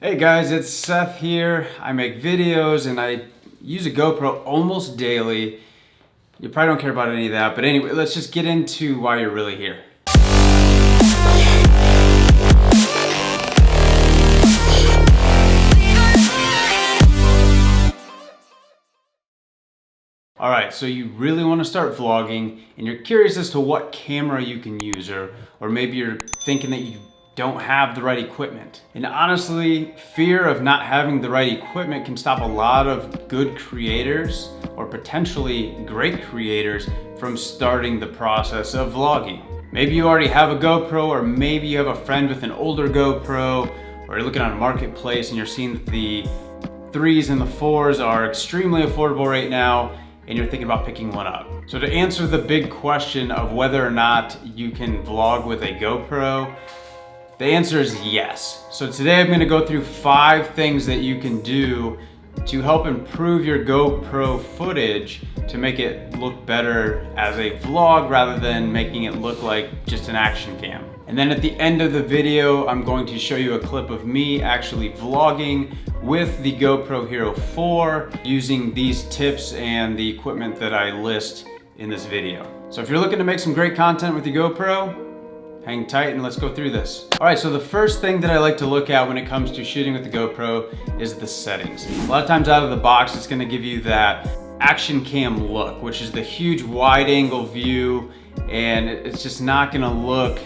Hey guys, it's Seth here. I make videos and I use a GoPro almost daily. You probably don't care about any of that, but anyway, let's just get into why you're really here. Alright, so you really want to start vlogging and you're curious as to what camera you can use, or maybe you're thinking that you don't have the right equipment. And honestly, fear of not having the right equipment can stop a lot of good creators or potentially great creators from starting the process of vlogging. Maybe you already have a GoPro, or maybe you have a friend with an older GoPro, or you're looking on a marketplace and you're seeing that the 3s and the 4s are extremely affordable right now, and you're thinking about picking one up. So to answer the big question of whether or not you can vlog with a GoPro, the answer is yes. So today I'm gonna go through 5 things that you can do to help improve your GoPro footage to make it look better as a vlog rather than making it look like just an action cam. And then at the end of the video, I'm going to show you a clip of me actually vlogging with the GoPro Hero 4 using these tips and the equipment that I list in this video. So if you're looking to make some great content with your GoPro, hang tight and let's go through this. All right, so the first thing that I like to look at when it comes to shooting with the GoPro is the settings. A lot of times out of the box, it's gonna give you that action cam look, which is the huge wide angle view, and it's just not gonna look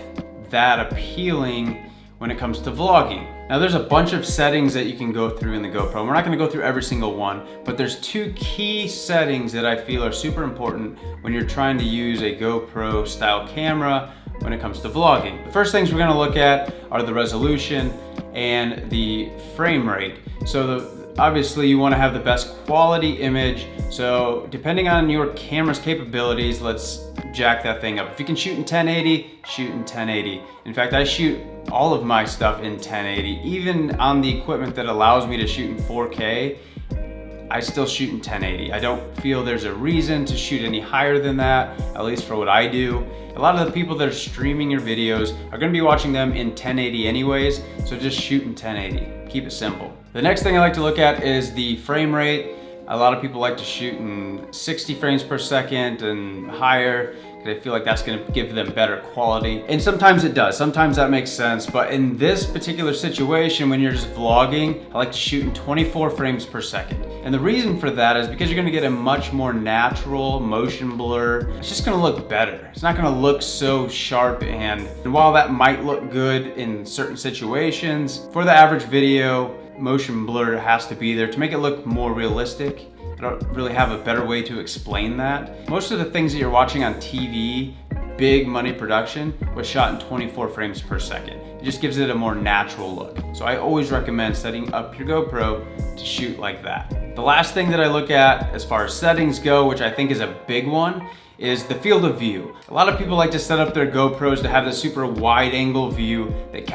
that appealing when it comes to vlogging. Now there's a bunch of settings that you can go through in the GoPro. We're not gonna go through every single one, but there's 2 key settings that I feel are super important when you're trying to use a GoPro style camera when it comes to vlogging. The first things we're gonna look at are the resolution and the frame rate. So obviously you wanna have the best quality image. So depending on your camera's capabilities, let's jack that thing up. If you can shoot in 1080, shoot in 1080. In fact, I shoot all of my stuff in 1080. Even on the equipment that allows me to shoot in 4K, I still shoot in 1080. I don't feel there's a reason to shoot any higher than that, at least for what I do. A lot of the people that are streaming your videos are gonna be watching them in 1080 anyways, so just shoot in 1080. Keep it simple. The next thing I like to look at is the frame rate. A lot of people like to shoot in 60 frames per second and higher, because I feel like that's gonna give them better quality. And sometimes it does, sometimes that makes sense, but in this particular situation, when you're just vlogging, I like to shoot in 24 frames per second. And the reason for that is because you're gonna get a much more natural motion blur. It's just gonna look better. It's not gonna look so sharp, and while that might look good in certain situations, for the average video, motion blur has to be there to make it look more realistic. I don't really have a better way to explain that. Most of the things that you're watching on TV, big money production, was shot in 24 frames per second. It just gives it a more natural look. So I always recommend setting up your GoPro to shoot like that. The last thing that I look at as far as settings go, which I think is a big one, is the field of view. A lot of people like to set up their GoPros to have this super wide angle view that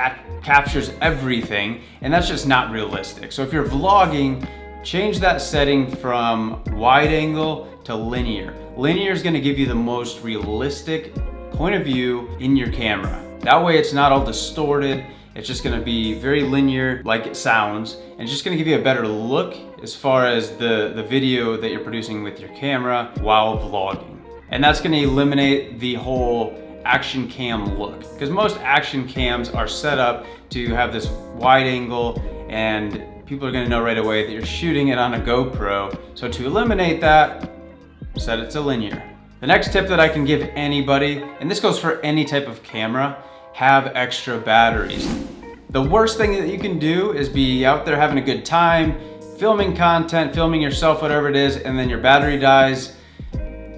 captures everything, and that's just not realistic. So if you're vlogging, change that setting from wide angle to linear. Linear is gonna give you the most realistic point of view in your camera. That way it's not all distorted. It's just gonna be very linear like it sounds, and it's just gonna give you a better look as far as the video that you're producing with your camera while vlogging. And that's gonna eliminate the whole action cam look, because most action cams are set up to have this wide angle, and people are gonna know right away that you're shooting it on a GoPro. So to eliminate that, set it to linear. The next tip that I can give anybody, and this goes for any type of camera, have extra batteries. The worst thing that you can do is be out there having a good time, filming content, filming yourself, whatever it is, and then your battery dies,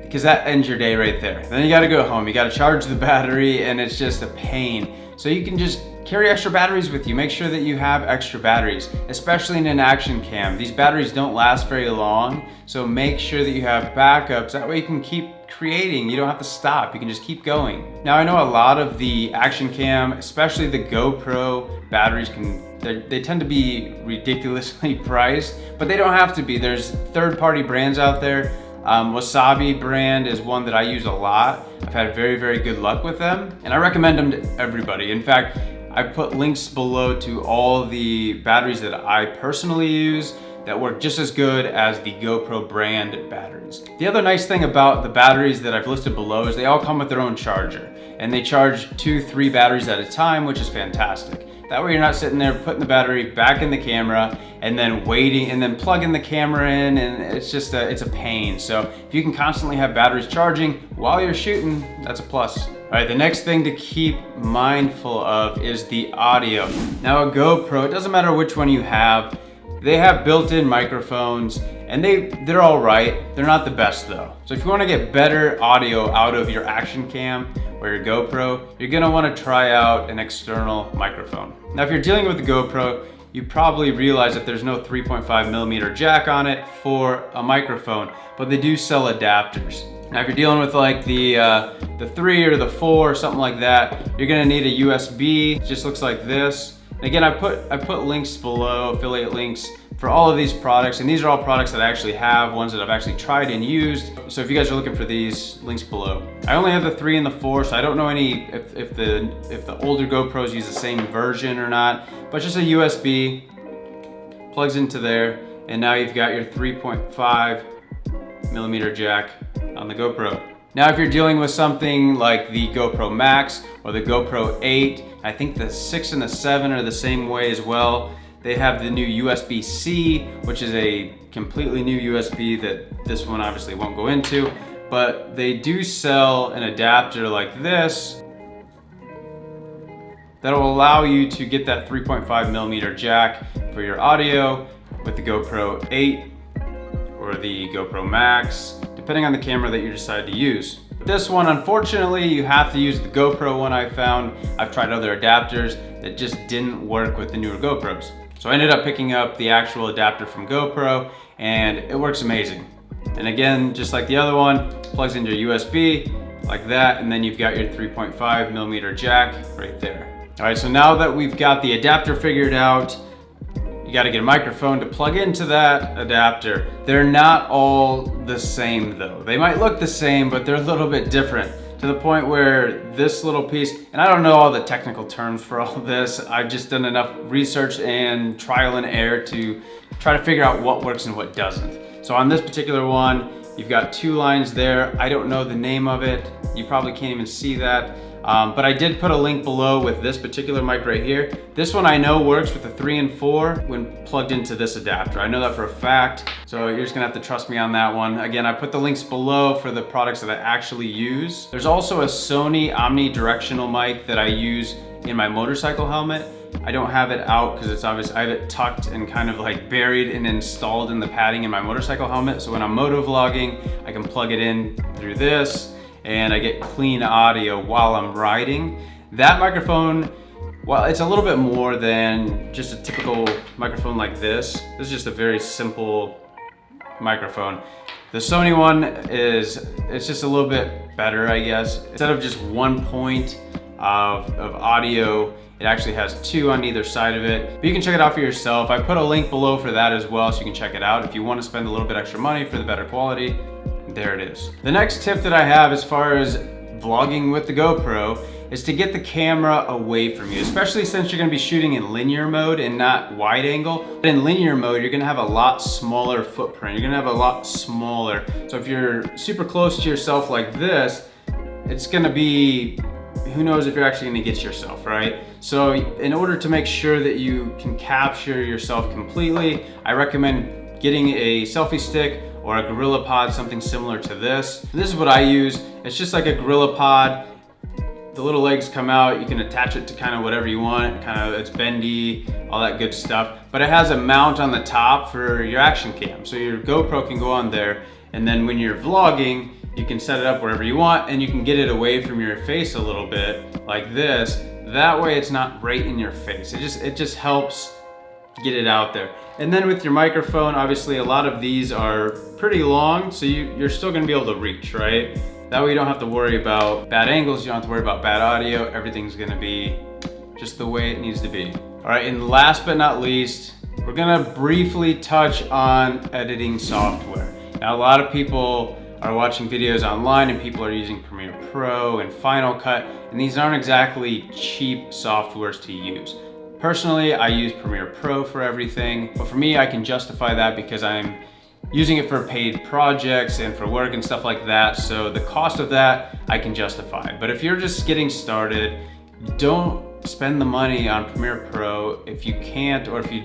because that ends your day right there. Then you gotta go home, you gotta charge the battery, and it's just a pain. So you can just carry extra batteries with you. Make sure that you have extra batteries, especially in an action cam. These batteries don't last very long, so make sure that you have backups. That way you can keep creating. You don't have to stop. You can just keep going. Now I know a lot of the action cam, especially the GoPro batteries, they tend to be ridiculously priced, but they don't have to be. There's third-party brands out there. Wasabi brand is one that I use a lot. I've had very, very good luck with them, and I recommend them to everybody. In fact, I've put links below to all the batteries that I personally use that work just as good as the GoPro brand batteries. The other nice thing about the batteries that I've listed below is they all come with their own charger, and they charge 2-3 batteries at a time, which is fantastic. That way you're not sitting there putting the battery back in the camera and then waiting and then plugging the camera in, and it's just it's a pain. So if you can constantly have batteries charging while you're shooting, that's a plus. All right, the next thing to keep mindful of is the audio. Now a GoPro, it doesn't matter which one you have, they have built-in microphones, and they're all right. They're not the best though. So if you want to get better audio out of your action cam or your GoPro, you're gonna want to try out an external microphone. Now if you're dealing with the GoPro, you probably realize that there's no 3.5mm jack on it for a microphone, but they do sell adapters. Now if you're dealing with like the 3 or the 4 or something like that, you're gonna need a USB. It just looks like this. And again, I put links below, affiliate links for all of these products, and these are all products that I actually have, ones that I've actually tried and used. So if you guys are looking for these, links below. I only have the 3 and the 4, so I don't know if the older GoPros use the same version or not, but just a USB, plugs into there, and now you've got your 3.5mm jack on the GoPro. Now if you're dealing with something like the GoPro MAX or the GoPro 8, I think the 6 and the 7 are the same way as well. They have the new USB-C, which is a completely new USB that this one obviously won't go into, but they do sell an adapter like this that'll allow you to get that 3.5mm jack for your audio with the GoPro 8 or the GoPro MAX, depending on the camera that you decide to use. This one, unfortunately, you have to use the GoPro one I found. I've tried other adapters that just didn't work with the newer GoPros. So I ended up picking up the actual adapter from GoPro, and it works amazing. And again, just like the other one, plugs into your USB like that, and then you've got your 3.5mm jack right there. All right, so now that we've got the adapter figured out, you got to get a microphone to plug into that adapter. They're not all the same though. They might look the same, but they're a little bit different, to the point where this little piece, and I don't know all the technical terms for all this, I've just done enough research and trial and error to try to figure out what works and what doesn't. So on this particular one, you've got 2 lines there. I don't know the name of it. You probably can't even see that. But I did put a link below with this particular mic right here. This one I know works with the 3 and 4 when plugged into this adapter. I know that for a fact, so you're just gonna have to trust me on that one. Again, I put the links below for the products that I actually use. There's also a Sony omnidirectional mic that I use in my motorcycle helmet. I don't have it out because it's obvious. I have it tucked and kind of like buried and installed in the padding in my motorcycle helmet. So when I'm motovlogging, I can plug it in through this, and I get clean audio while I'm riding. That microphone, well, it's a little bit more than just a typical microphone like this. This is just a very simple microphone. The Sony one it's just a little bit better, I guess. Instead of just one point of audio, it actually has 2 on either side of it. But you can check it out for yourself. I put a link below for that as well, so you can check it out. If you want to spend a little bit extra money for the better quality, there it is. The next tip that I have as far as vlogging with the GoPro is to get the camera away from you, especially since you're gonna be shooting in linear mode and not wide angle. In linear mode, you're gonna have a lot smaller footprint. You're gonna have a lot smaller. So if you're super close to yourself like this, it's gonna be, who knows if you're actually gonna get yourself, right? So in order to make sure that you can capture yourself completely, I recommend getting a selfie stick or a GorillaPod, something similar to this. And this is what I use. It's just like a GorillaPod. The little legs come out, you can attach it to kind of whatever you want, it's bendy, all that good stuff. But it has a mount on the top for your action cam. So your GoPro can go on there, and then when you're vlogging, you can set it up wherever you want, and you can get it away from your face a little bit, like this. That way it's not right in your face. It just helps get it out there. And then with your microphone, obviously a lot of these are pretty long, so you're still gonna be able to reach, right? That way you don't have to worry about bad angles, you don't have to worry about bad audio, everything's gonna be just the way it needs to be. All right, and last but not least, we're gonna briefly touch on editing software. Now a lot of people are watching videos online and people are using Premiere Pro and Final Cut, and these aren't exactly cheap softwares to use. Personally, I use Premiere Pro for everything, but for me, I can justify that because I'm using it for paid projects and for work and stuff like that, so the cost of that I can justify. But if you're just getting started, don't spend the money on Premiere Pro if you can't, or if you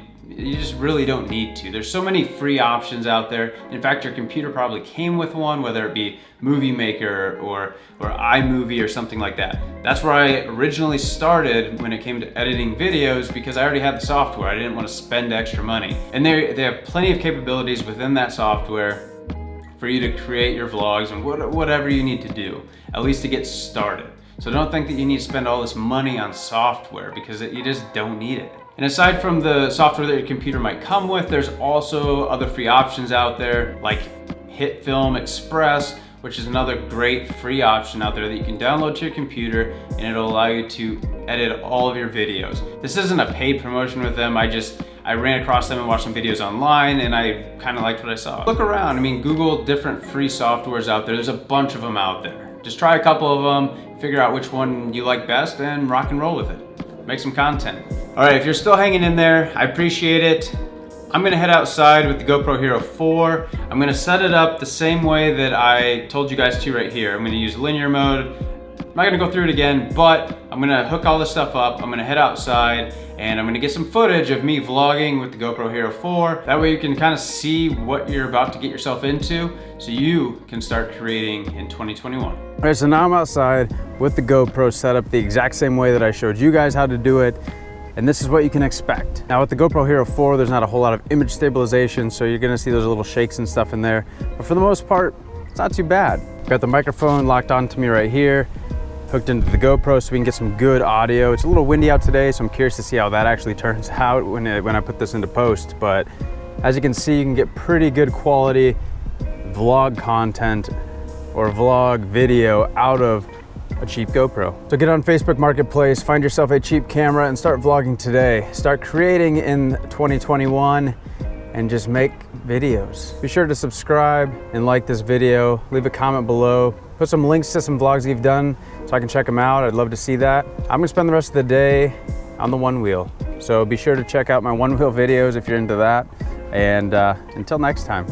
just really don't need to. There's so many free options out there. In fact, your computer probably came with one, whether it be Movie Maker or iMovie or something like that. That's where I originally started when it came to editing videos, because I already had the software. I didn't want to spend extra money. And they have plenty of capabilities within that software for you to create your vlogs and whatever you need to do, at least to get started. So don't think that you need to spend all this money on software, because you just don't need it. And aside from the software that your computer might come with, there's also other free options out there like HitFilm Express, which is another great free option out there that you can download to your computer, and it'll allow you to edit all of your videos. This isn't a paid promotion with them. I ran across them and watched some videos online, and I kind of liked what I saw. Look around. I mean, Google different free softwares out there. There's a bunch of them out there. Just try a couple of them, figure out which one you like best, and rock and roll with it. Make some content. All right, if you're still hanging in there, I appreciate it. I'm gonna head outside with the GoPro Hero 4. I'm gonna set it up the same way that I told you guys to right here. I'm gonna use linear mode. I'm not gonna go through it again, but I'm gonna hook all this stuff up. I'm gonna head outside and I'm gonna get some footage of me vlogging with the GoPro Hero 4. That way you can kind of see what you're about to get yourself into, so you can start creating in 2021. All right, so now I'm outside with the GoPro set up the exact same way that I showed you guys how to do it. And this is what you can expect. Now with the GoPro Hero 4, there's not a whole lot of image stabilization, so you're gonna see those little shakes and stuff in there. But for the most part, it's not too bad. Got the microphone locked onto me right here, hooked into the GoPro so we can get some good audio. It's a little windy out today, so I'm curious to see how that actually turns out when I put this into post. But as you can see, you can get pretty good quality vlog content or vlog video out of a cheap GoPro. So get on Facebook Marketplace, find yourself a cheap camera and start vlogging today. Start creating in 2021 and just make videos. Be sure to subscribe and like this video. Leave a comment below. Put some links to some vlogs you've done so I can check them out. I'd love to see that. I'm gonna spend the rest of the day on the one wheel. So be sure to check out my one wheel videos if you're into that. And until next time.